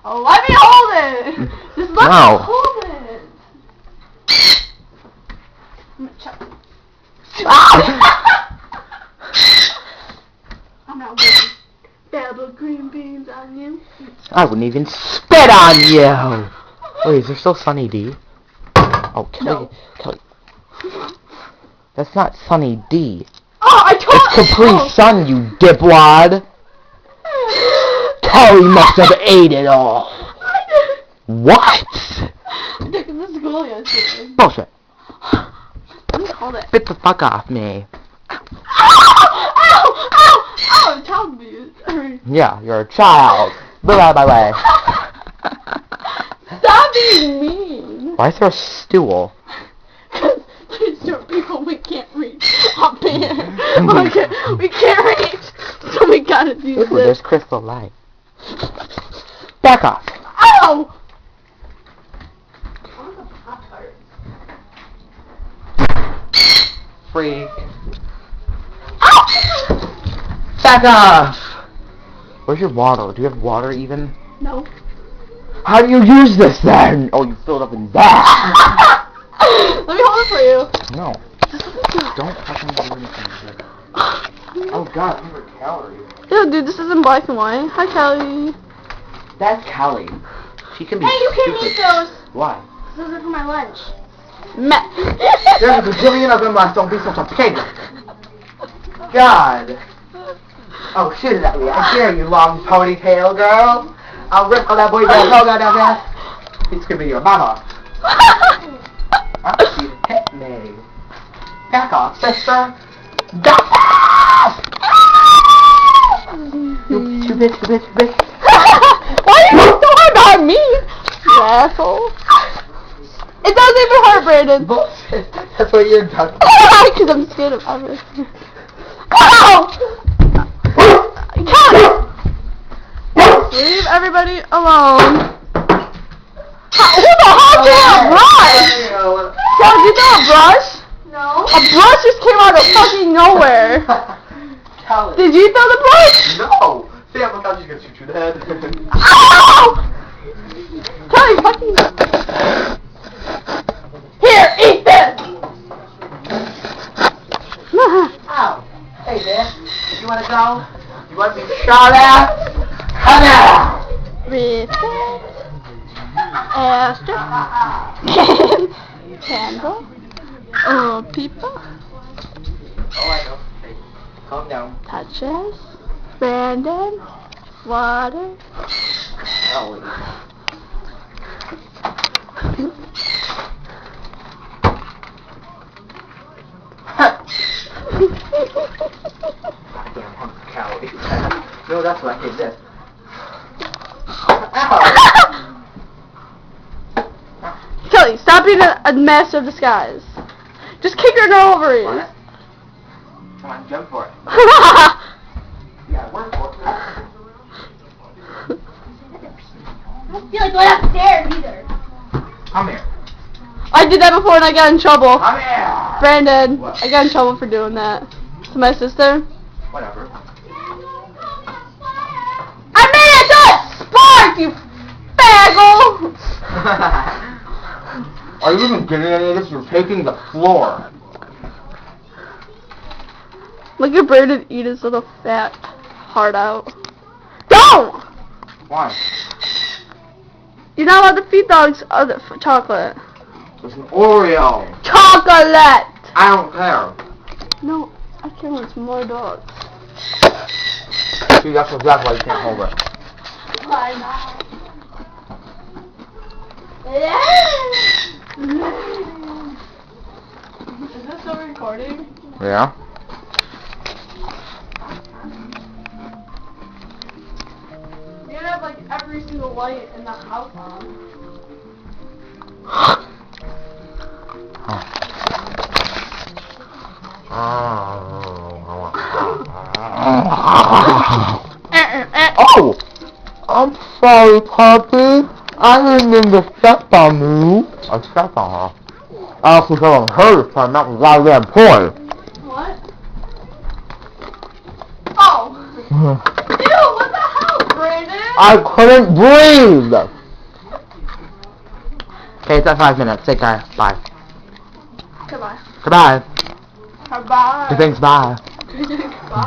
Oh, let me hold it! Just let me hold it! I'm gonna chuck. I'm not going double green beans on you. I wouldn't even spit on you! Wait, is there still Sunny D? Oh, Kelly. No. Kelly. That's not Sunny D. Oh, I told It's Capri Sun, you dipwad! Kelly must have ate it all! What? I took him to school yesterday. Bullshit. Let me hold it. Spit the fuck off me. Ow! Ow! Ow! Ow! Child abuse. Yeah, you're a child. Move out of my way. Stop being mean. Why is there a stool? Because there's certain people we can't reach up here. We can't reach. So we gotta do Ooh, this. there's Crystal Light. Back off. Ow! Freak. Ow! Back off! Where's your water? Do you have water even? No. How do you use this then? Oh, you filled up in that. Let me hold it for you. No. Don't fucking do anything. Oh god, 100 calories. Yo, dude, this is in black and white. Hi, Kelly. That's Kelly. She can be Hey, you can't stupid. eat those. Why? Those are for my lunch. There's a bajillion of them left. Don't be such a pig. God. Oh, shoot it at me. I dare you, long ponytail girl. I'll rip all that boy's hair down there. He's gonna be your mama. She hit me. Back off, sister. Back off! You bitch. Why are you so hard on me? You asshole. It doesn't even hurt, Brandon. Bullshit. That's what you're talking about. Because I'm scared of everything. Ow! Cut! Leave everybody alone. Who the hell did a brush? Did you throw a brush? No. A brush just came out of fucking nowhere. Kelly. Did you throw the brush? No! See, I thought she was gonna shoot you in the head. Ow! Kelly, fucking... Here, eat this! Ow. Hey, man. You wanna go? You wanna be shot at? Come here! Respect. Esther. Candle. Oh, people. Oh, I know. Hey, calm down. Touches. Brandon. Water. Kelly. Goddamn hunk of calories. No, that's what I did this. Ow! Kelly, stop being a master of disguise. Just kick her in her ovaries. What? Come on, jump for it. Yeah, work for it. I don't feel like going upstairs either. Come here. I did that before and I got in trouble. Come here! Brandon, What? I got in trouble for doing that. To my sister. Whatever. I made it to a spark, you faggle! Are you even getting any of this? You're taking the floor. Look at Brandon eat his little fat heart out. Don't! Why? You're not allowed to feed dogs other chocolate. It's an Oreo. Chocolate! I don't care. No, I can't want some more dogs. See, that's exactly why you can't hold it. Why not? Is this still recording? Yeah? You gotta have like every single light in the house on. Oh! I'm sorry, Puppy. I didn't mean to step on you. I stepped on her. I also got on her this time, not the goddamn toy. What? Oh! Ew, what the hell, Brandon? I couldn't breathe. Okay, it's at 5 minutes. Take care. Bye. Goodbye. Goodbye. Bye. Thanks. Bye. Bye.